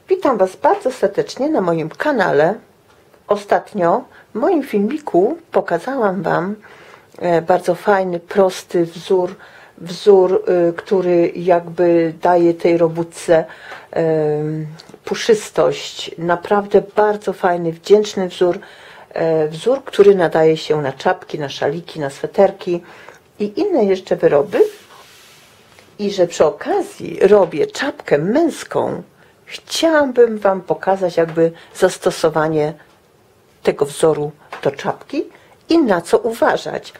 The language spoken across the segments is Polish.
Witam Was bardzo serdecznie na moim kanale. Ostatnio w moim filmiku pokazałam Wam bardzo fajny, prosty wzór, który jakby daje tej robótce puszystość. Naprawdę bardzo fajny, wdzięczny wzór, który nadaje się na czapki, na szaliki, na sweterki i inne jeszcze wyroby. I że przy okazji robię czapkę męską, chciałabym Wam pokazać jakby zastosowanie tego wzoru do czapki i na co uważać.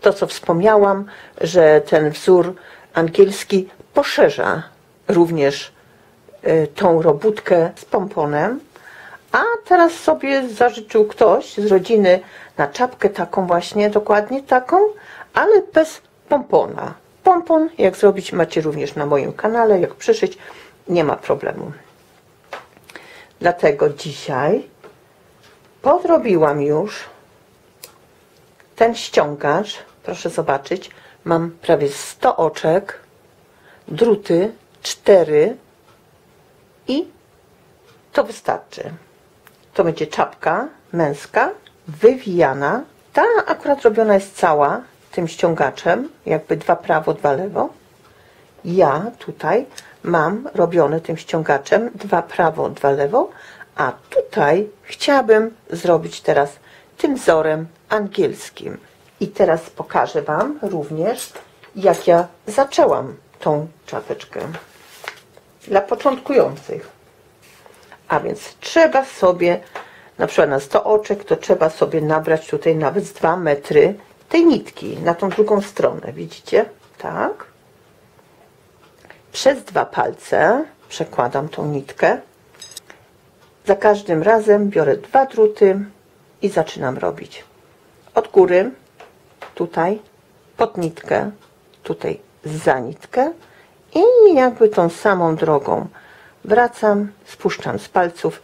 To, co wspomniałam, że ten wzór angielski poszerza również tą robótkę z pomponem, a teraz sobie zażyczył ktoś z rodziny na czapkę taką właśnie, dokładnie taką, ale bez pompona. Pompon, jak zrobić, macie również na moim kanale, jak przyszyć, nie ma problemu. Dlatego dzisiaj podrobiłam już ten ściągacz. Proszę zobaczyć, mam prawie 100 oczek, druty 4 i to wystarczy. To będzie czapka męska, wywijana. Ta akurat robiona jest cała tym ściągaczem, jakby 2 prawo, 2 lewo. Ja tutaj mam robione tym ściągaczem 2 prawo, 2 lewo, a tutaj chciałabym zrobić teraz tym wzorem angielskim. I teraz pokażę Wam również, jak ja zaczęłam tą czapeczkę dla początkujących. A więc trzeba sobie, na przykład na 100 oczek, to trzeba sobie nabrać tutaj nawet z 2 metry tej nitki na tą drugą stronę. Widzicie? Tak. Przez 2 palce przekładam tą nitkę. Za każdym razem biorę 2 druty i zaczynam robić. Od góry, tutaj, pod nitkę, tutaj za nitkę i jakby tą samą drogą wracam, spuszczam z palców,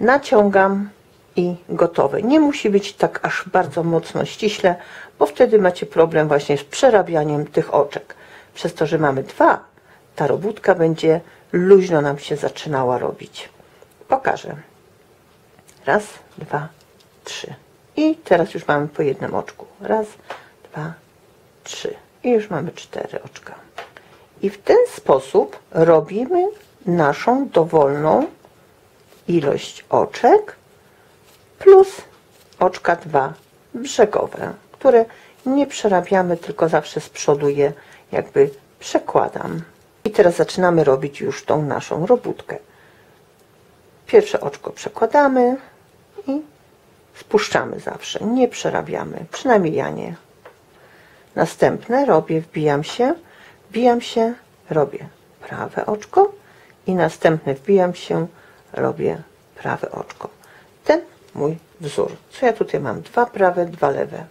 naciągam i gotowe. Nie musi być tak aż bardzo mocno ściśle, bo wtedy macie problem właśnie z przerabianiem tych oczek. Przez to, że mamy 2, ta robótka będzie luźno nam się zaczynała robić. Pokażę. Raz, 2, 3. I teraz już mamy po jednym oczku. Raz, 2, 3. I już mamy 4 oczka. I w ten sposób robimy naszą dowolną ilość oczek plus oczka 2 brzegowe, które nie przerabiamy, tylko zawsze z przodu je jakby przekładam. I teraz zaczynamy robić już tą naszą robótkę. Pierwsze oczko przekładamy i spuszczamy zawsze, nie przerabiamy, przynajmniej ja nie. Następne robię, wbijam się, robię prawe oczko i następne wbijam się, robię prawe oczko. Ten mój wzór. Co ja tutaj mam? 2 prawe, 2 lewe.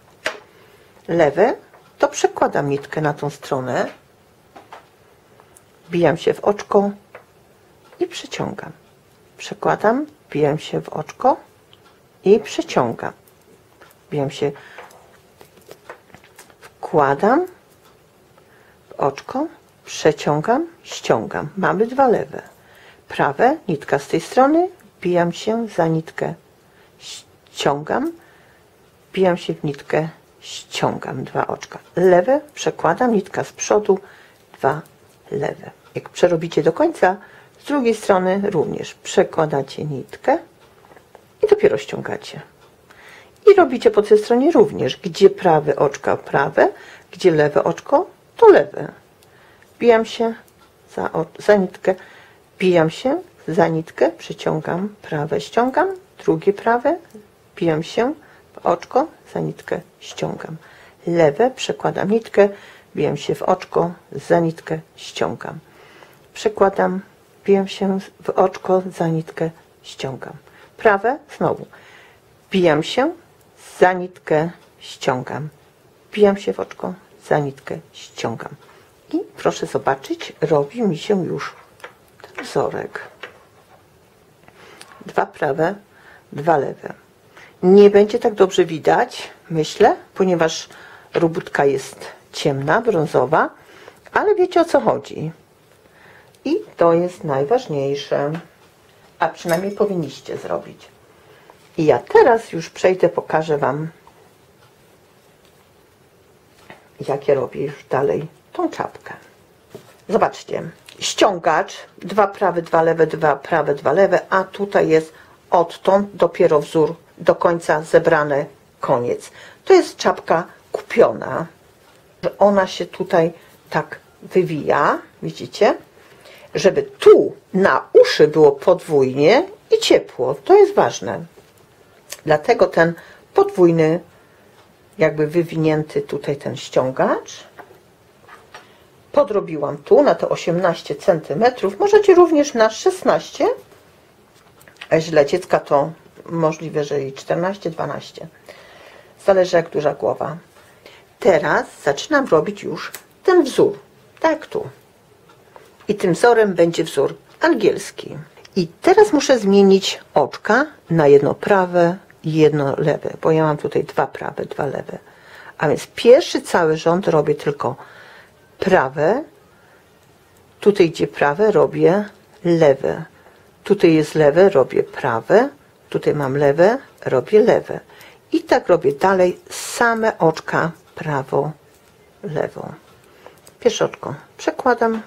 Lewe to przekładam nitkę na tą stronę, wbijam się w oczko i przeciągam. Przekładam, wbijam się w oczko i przeciągam. Wbijam się, wkładam w oczko, przeciągam, ściągam. Mamy 2 lewe. Prawe, nitka z tej strony, wbijam się za nitkę, ściągam, wbijam się w nitkę, ściągam 2 oczka. Lewe, przekładam, nitka z przodu, 2 lewe. Jak przerobicie do końca, z drugiej strony również przekładacie nitkę i dopiero ściągacie. I robicie po tej stronie również, gdzie prawe oczka prawe, gdzie lewe oczko to lewe. Wbijam się za nitkę, wbijam się za nitkę, przyciągam prawe, ściągam, drugie prawe, wbijam się w oczko, za nitkę, ściągam. Lewe, przekładam nitkę, wbijam się w oczko, za nitkę, ściągam. Przekładam, wbijam się w oczko, za nitkę, ściągam. Prawe, znowu, wbijam się, za nitkę, ściągam. Wbijam się w oczko, za nitkę, ściągam. I proszę zobaczyć, robi mi się już ten wzorek. 2 prawe, 2 lewe. Nie będzie tak dobrze widać, myślę, ponieważ robótka jest ciemna, brązowa, ale wiecie, o co chodzi. I to jest najważniejsze. a przynajmniej powinniście zrobić. I ja teraz już przejdę, pokażę Wam, jak ja robię już dalej tą czapkę. Zobaczcie, ściągacz, 2 prawe, 2 lewe, 2 prawe, 2 lewe, a tutaj jest odtąd dopiero wzór do końca zebrany, koniec. To jest czapka kupiona, że ona się tutaj tak wywija, widzicie? Żeby tu na uszy było podwójnie i ciepło, to jest ważne. Dlatego ten podwójny, jakby wywinięty tutaj ten ściągacz. Podrobiłam tu na te 18 cm, możecie również na 16, źle dziecka to możliwe, że i 14, 12. Zależy jak duża głowa. Teraz zaczynam robić już ten wzór, tak tu. I tym wzorem będzie wzór angielski. I teraz muszę zmienić oczka na jedno prawe i jedno lewe, bo ja mam tutaj 2 prawe, 2 lewe. A więc pierwszy cały rząd robię tylko prawe, tutaj gdzie prawe robię lewe, tutaj jest lewe, robię prawe, tutaj mam lewe, robię lewe. I tak robię dalej same oczka prawo, lewo. Pierwsze oczko przekładam,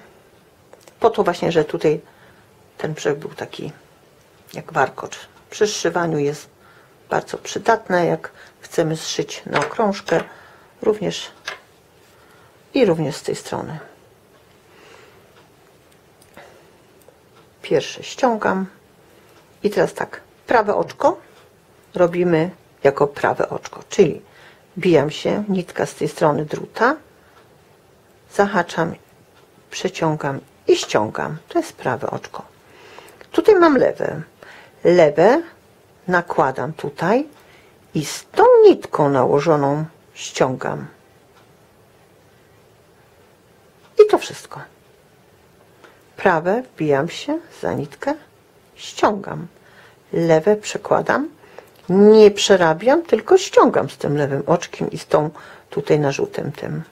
po to właśnie, że tutaj ten brzeg był taki jak warkocz. Przy zszywaniu jest bardzo przydatne, jak chcemy zszyć na okrążkę, również z tej strony. Pierwsze ściągam i teraz tak, prawe oczko robimy jako prawe oczko, czyli bijam się, nitka z tej strony druta, zahaczam, przeciągam i ściągam. To jest prawe oczko. Tutaj mam lewe. Lewe nakładam tutaj i z tą nitką nałożoną ściągam. I to wszystko. Prawe wbijam się za nitkę, ściągam. Lewe przekładam, nie przerabiam, tylko ściągam z tym lewym oczkiem i z tą tutaj narzutem tym.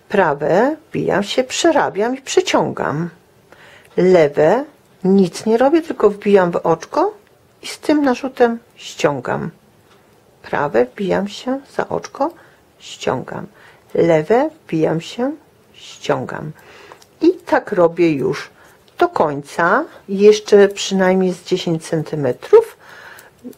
Prawe wbijam się, przerabiam i przeciągam. Lewe nic nie robię, tylko wbijam w oczko i z tym narzutem ściągam. Prawe wbijam się za oczko, ściągam. Lewe wbijam się, ściągam. I tak robię już do końca, jeszcze przynajmniej z 10 cm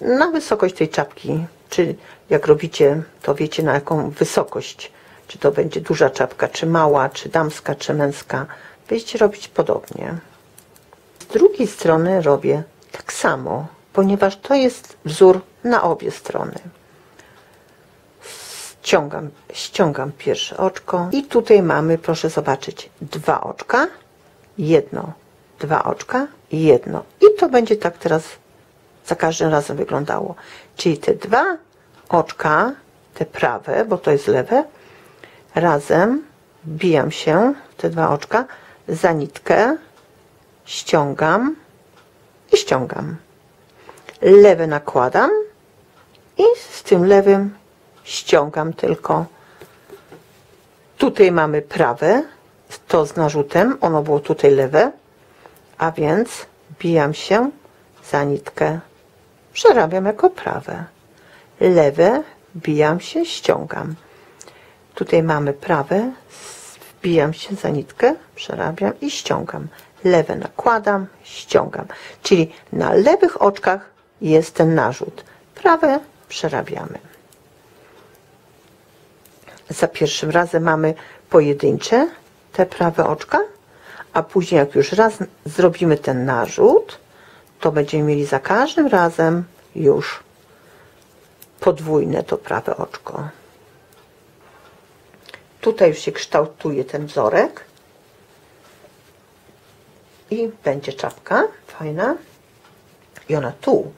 na wysokość tej czapki. Czy jak robicie, to wiecie na jaką wysokość. Czy to będzie duża czapka, czy mała, czy damska, czy męska. Będziecie robić podobnie. Z drugiej strony robię tak samo, ponieważ to jest wzór na obie strony. Ściągam pierwsze oczko i tutaj mamy, proszę zobaczyć, 2 oczka, jedno, 2 oczka, jedno. I to będzie tak teraz za każdym razem wyglądało. Czyli te 2 oczka, te prawe, bo to jest lewe, razem wbijam się, te 2 oczka, za nitkę, ściągam i ściągam. Lewe nakładam i z tym lewym ściągam tylko. Tutaj mamy prawe, to z narzutem, ono było tutaj lewe, a więc wbijam się za nitkę, przerabiam jako prawe. Lewe, wbijam się, ściągam. Tutaj mamy prawe, wbijam się za nitkę, przerabiam i ściągam. Lewe nakładam, ściągam. Czyli na lewych oczkach jest ten narzut. Prawe przerabiamy. Za pierwszym razem mamy pojedyncze te prawe oczka, a później jak już raz zrobimy ten narzut, to będziemy mieli za każdym razem już podwójne to prawe oczko. Tutaj już się kształtuje ten wzorek i będzie czapka fajna i ona tu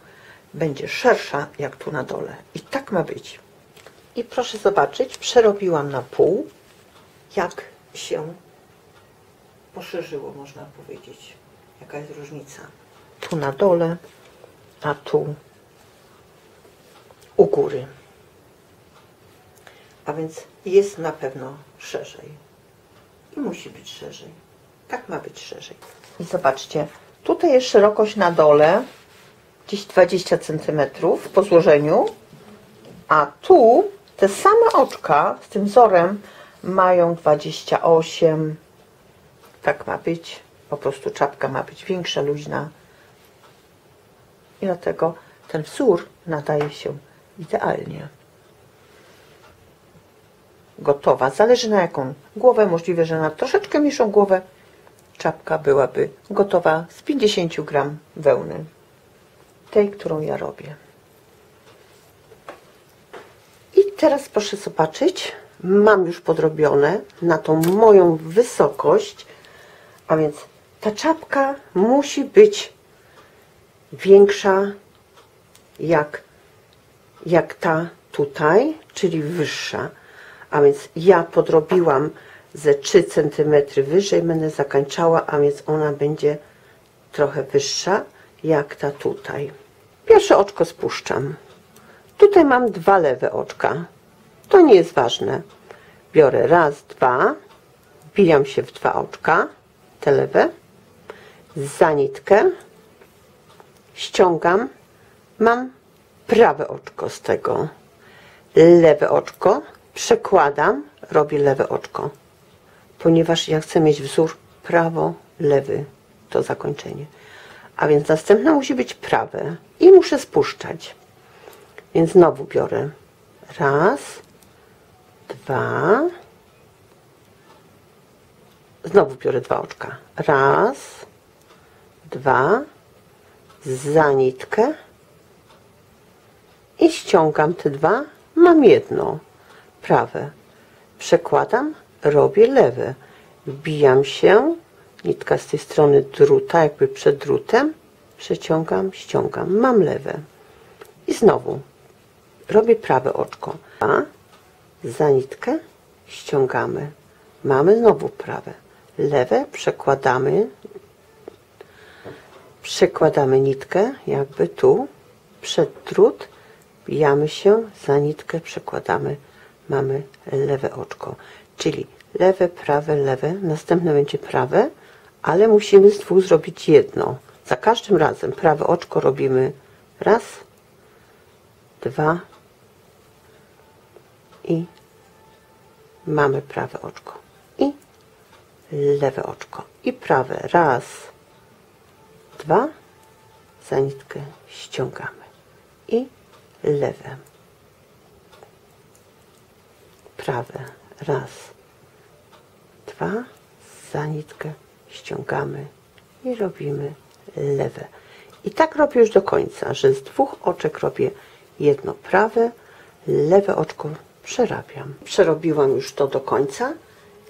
będzie szersza jak tu na dole i tak ma być. I proszę zobaczyć, przerobiłam na pół, jak się poszerzyło, można powiedzieć. Jaka jest różnica. Tu na dole, a tu u góry. A więc jest na pewno szerzej. I musi być szerzej. Tak ma być szerzej. I zobaczcie, Tutaj jest szerokość na dole, gdzieś 20 cm po złożeniu, a tu te same oczka z tym wzorem mają 28. Tak ma być. Po prostu czapka ma być większa, luźna. I dlatego ten wzór nadaje się idealnie. Gotowa. Zależy na jaką głowę. Możliwe, że na troszeczkę mniejszą głowę czapka byłaby gotowa z 50 gram wełny. Tej, którą ja robię. I teraz proszę zobaczyć. Mam już podrobione na tą moją wysokość. A więc ta czapka musi być większa jak ta tutaj, czyli wyższa. A więc ja podrobiłam ze 3 cm wyżej, będę zakończała, a więc ona będzie trochę wyższa jak ta tutaj. Pierwsze oczko spuszczam. Tutaj mam 2 lewe oczka. To nie jest ważne. Biorę raz, 2, wbijam się w 2 oczka, te lewe, za nitkę, ściągam, mam prawe oczko z tego, lewe oczko, przekładam, robię lewe oczko, ponieważ ja chcę mieć wzór prawo, lewy, to zakończenie. A więc następne musi być prawe i muszę spuszczać. Więc znowu biorę raz, 2, znowu biorę 2 oczka, raz, 2, za nitkę i ściągam te 2, mam jedno, prawe, przekładam, robię lewe, wbijam się, nitka z tej strony druta, jakby przed drutem, przeciągam, ściągam, mam lewe i znowu robię prawe oczko, za nitkę, ściągamy, mamy znowu prawe, lewe, przekładamy nitkę, jakby tu, przed drut, wbijamy się, za nitkę, przekładamy, mamy lewe oczko, czyli lewe, prawe, lewe, następne będzie prawe, ale musimy z 2 zrobić jedno. Za każdym razem prawe oczko robimy raz, 2 i mamy prawe oczko i lewe oczko i prawe, raz, 2, za nitkę ściągamy i lewe, prawe, raz, 2, za nitkę ściągamy i robimy lewe. I tak robię już do końca, że z 2 oczek robię jedno prawe, lewe oczko przerabiam. Przerobiłam już to do końca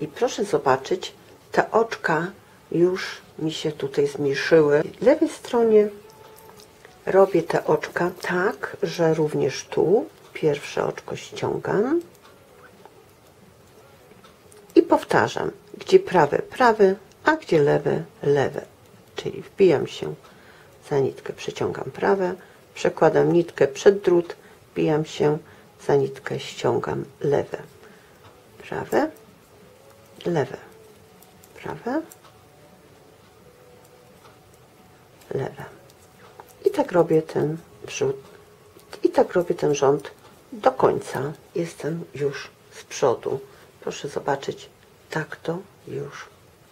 i proszę zobaczyć, te oczka już mi się tutaj zmniejszyły. W lewej stronie robię te oczka tak, że również tu pierwsze oczko ściągam i powtarzam, gdzie prawe, prawe, a gdzie lewe, lewe. Czyli wbijam się za nitkę, przeciągam prawe, przekładam nitkę przed drut, wbijam się za nitkę, ściągam lewe, prawe, lewe, prawe, lewe. I tak robię ten wrzód, i tak robię ten rząd do końca. Jestem już z przodu. Proszę zobaczyć, tak to już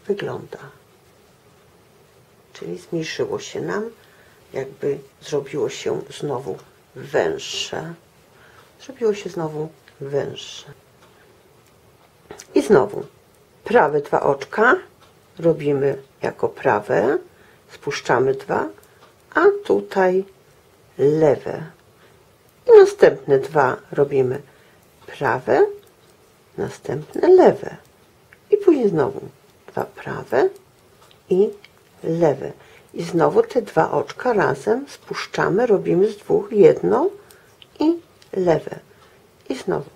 wygląda. Czyli zmniejszyło się nam, jakby zrobiło się znowu węższe. Zrobiło się znowu węższe. I znowu prawe 2 oczka robimy jako prawe, spuszczamy 2, a tutaj lewe. I następne 2 robimy prawe, następne lewe. I później znowu 2 prawe i lewe. I znowu te 2 oczka razem spuszczamy, robimy z 2 jedno i lewe. I znowu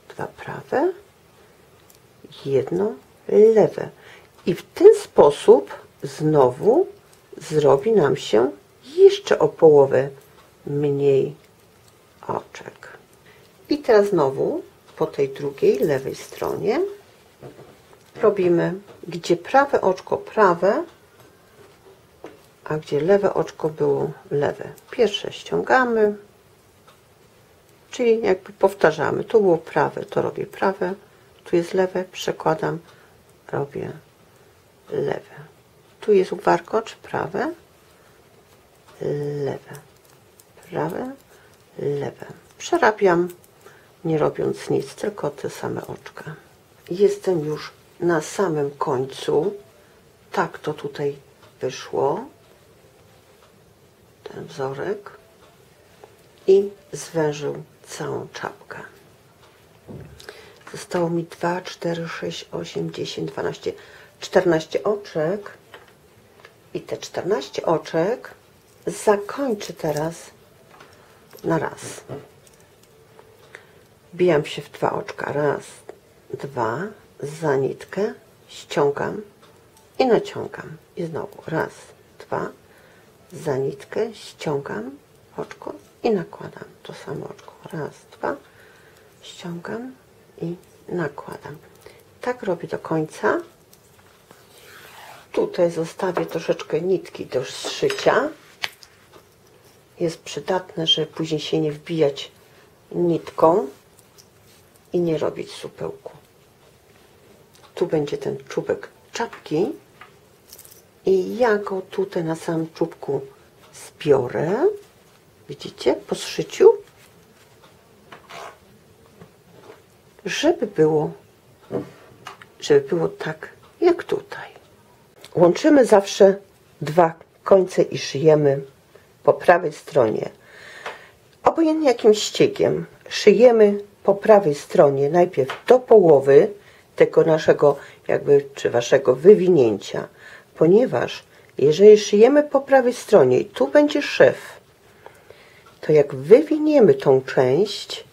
2 prawe, jedno lewe. I w ten sposób znowu zrobi nam się jeszcze o połowę mniej oczek. I teraz znowu po tej drugiej, lewej stronie robimy, gdzie prawe oczko prawe, a gdzie lewe oczko było lewe. Pierwsze ściągamy, czyli jakby powtarzamy. Tu było prawe, to robię prawe, tu jest lewe, przekładam, robię lewe. Tu jest warkocz, prawe, lewe, prawe, lewe. Przerabiam, nie robiąc nic, tylko te same oczka. Jestem już na samym końcu. Tak to tutaj wyszło. Ten wzorek. I zwężył całą czapkę. Zostało mi 2, 4, 6, 8, 10, 12, 14 oczek. I te 14 oczek zakończę teraz na raz. Wbijam się w 2 oczka. Raz, 2, za nitkę, ściągam i naciągam. I znowu raz, 2, za nitkę, ściągam oczko i nakładam. To samo oczko. Raz, 2, ściągam i nakładam. Tak robię do końca. Tutaj zostawię troszeczkę nitki do zszycia. Jest przydatne, żeby później się nie wbijać nitką i nie robić supełku. Tu będzie ten czubek czapki i ja go tutaj na samym czubku zbiorę. Widzicie? Po zszyciu. Żeby było tak jak tutaj. Łączymy zawsze 2 końce i szyjemy po prawej stronie. Obojętnie jakim ściegiem szyjemy po prawej stronie najpierw do połowy tego naszego jakby czy waszego wywinięcia, ponieważ jeżeli szyjemy po prawej stronie i tu będzie szef, to jak wywiniemy tą część,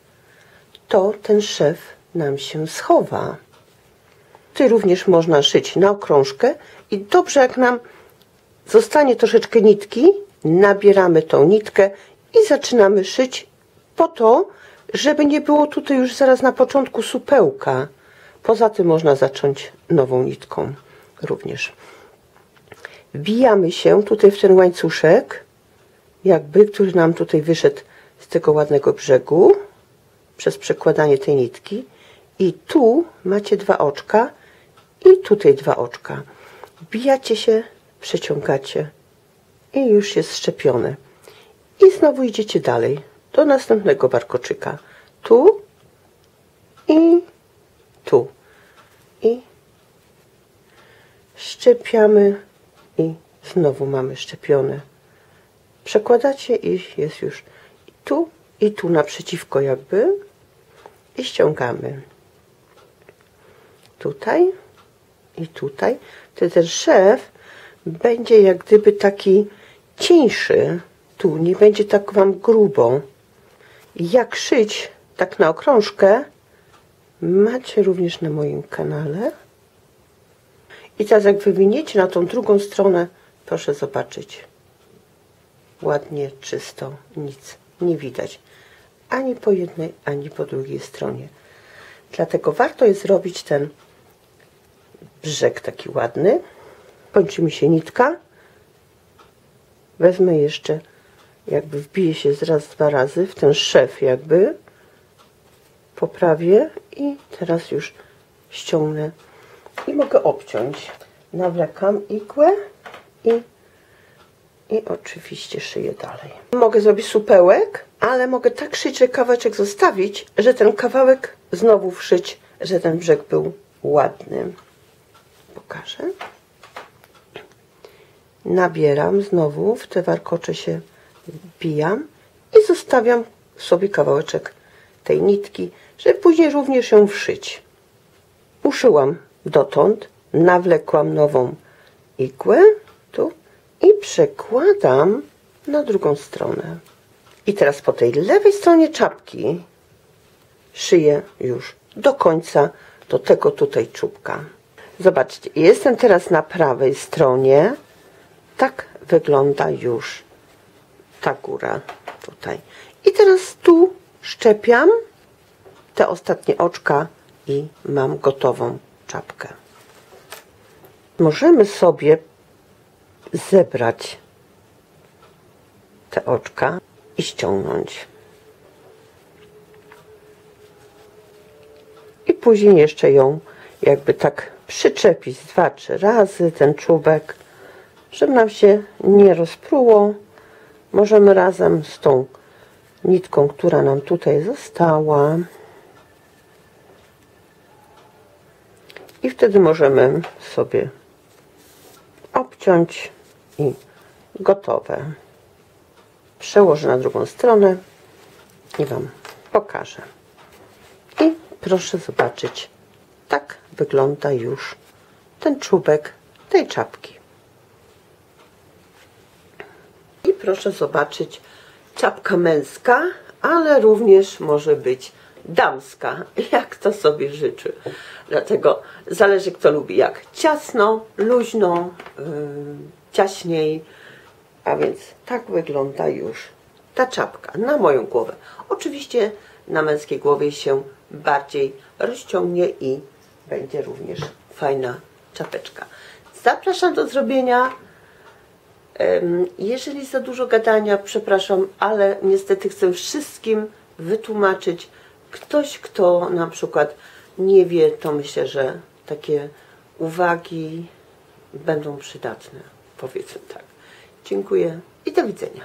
to ten szef nam się schowa. Tu również można szyć na okrążkę i dobrze jak nam zostanie troszeczkę nitki, nabieramy tą nitkę i zaczynamy szyć po to, żeby nie było tutaj już zaraz na początku supełka. Poza tym można zacząć nową nitką również. Wbijamy się tutaj w ten łańcuszek, jakby, który nam tutaj wyszedł z tego ładnego brzegu, przez przekładanie tej nitki. I tu macie 2 oczka i tutaj 2 oczka. Wbijacie się, przeciągacie i już jest szczepione. I znowu idziecie dalej do następnego warkoczyka. Tu i tu. I szczepiamy i znowu mamy szczepione. Przekładacie i jest już i tu naprzeciwko jakby i ściągamy. Tutaj i tutaj. To ten szef będzie jak gdyby taki cieńszy. Tu nie będzie tak wam grubo. Jak szyć tak na okrążkę macie również na moim kanale. I teraz jak wywiniecie na tą drugą stronę, proszę zobaczyć. Ładnie, czysto, nic nie widać. Ani po jednej, ani po drugiej stronie. Dlatego warto jest zrobić ten brzeg taki ładny. Kończy mi się nitka. Wezmę jeszcze, jakby wbiję się raz, 2 razy w ten szef jakby. Poprawię i teraz już ściągnę i mogę obciąć. Nawlekam igłę i oczywiście szyję dalej. Mogę zrobić supełek, ale mogę tak szyć, że kawałeczek zostawić, że ten kawałek znowu wszyć, że ten brzeg był ładny. Pokażę. Nabieram znowu, w te warkocze się wbijam i zostawiam sobie kawałeczek tej nitki, żeby później również ją wszyć. Uszyłam dotąd, nawlekłam nową igłę tu i przekładam na drugą stronę. I teraz po tej lewej stronie czapki szyję już do końca, do tego tutaj czubka. Zobaczcie, jestem teraz na prawej stronie. Tak wygląda już ta góra tutaj. I teraz tu szczepiam te ostatnie oczka i mam gotową czapkę. Możemy sobie zebrać te oczka i ściągnąć. I później jeszcze ją jakby tak przyczepić 2-3 razy, ten czubek, żeby nam się nie rozpruło. Możemy razem z tą nitką, która nam tutaj została, i wtedy możemy sobie obciąć i gotowe. Przełożę na drugą stronę i Wam pokażę. I proszę zobaczyć, tak wygląda już ten czubek tej czapki. I proszę zobaczyć, czapka męska, ale również może być damska, jak to sobie życzy. Dlatego zależy, kto lubi, jak ciasno, luźno, ciaśniej. A więc tak wygląda już ta czapka na moją głowę. Oczywiście na męskiej głowie się bardziej rozciągnie i będzie również fajna czapeczka. Zapraszam do zrobienia. Jeżeli za dużo gadania, przepraszam, ale niestety chcę wszystkim wytłumaczyć. Ktoś, kto na przykład nie wie, to myślę, że takie uwagi będą przydatne. Powiedzmy tak. Dziękuję i do widzenia.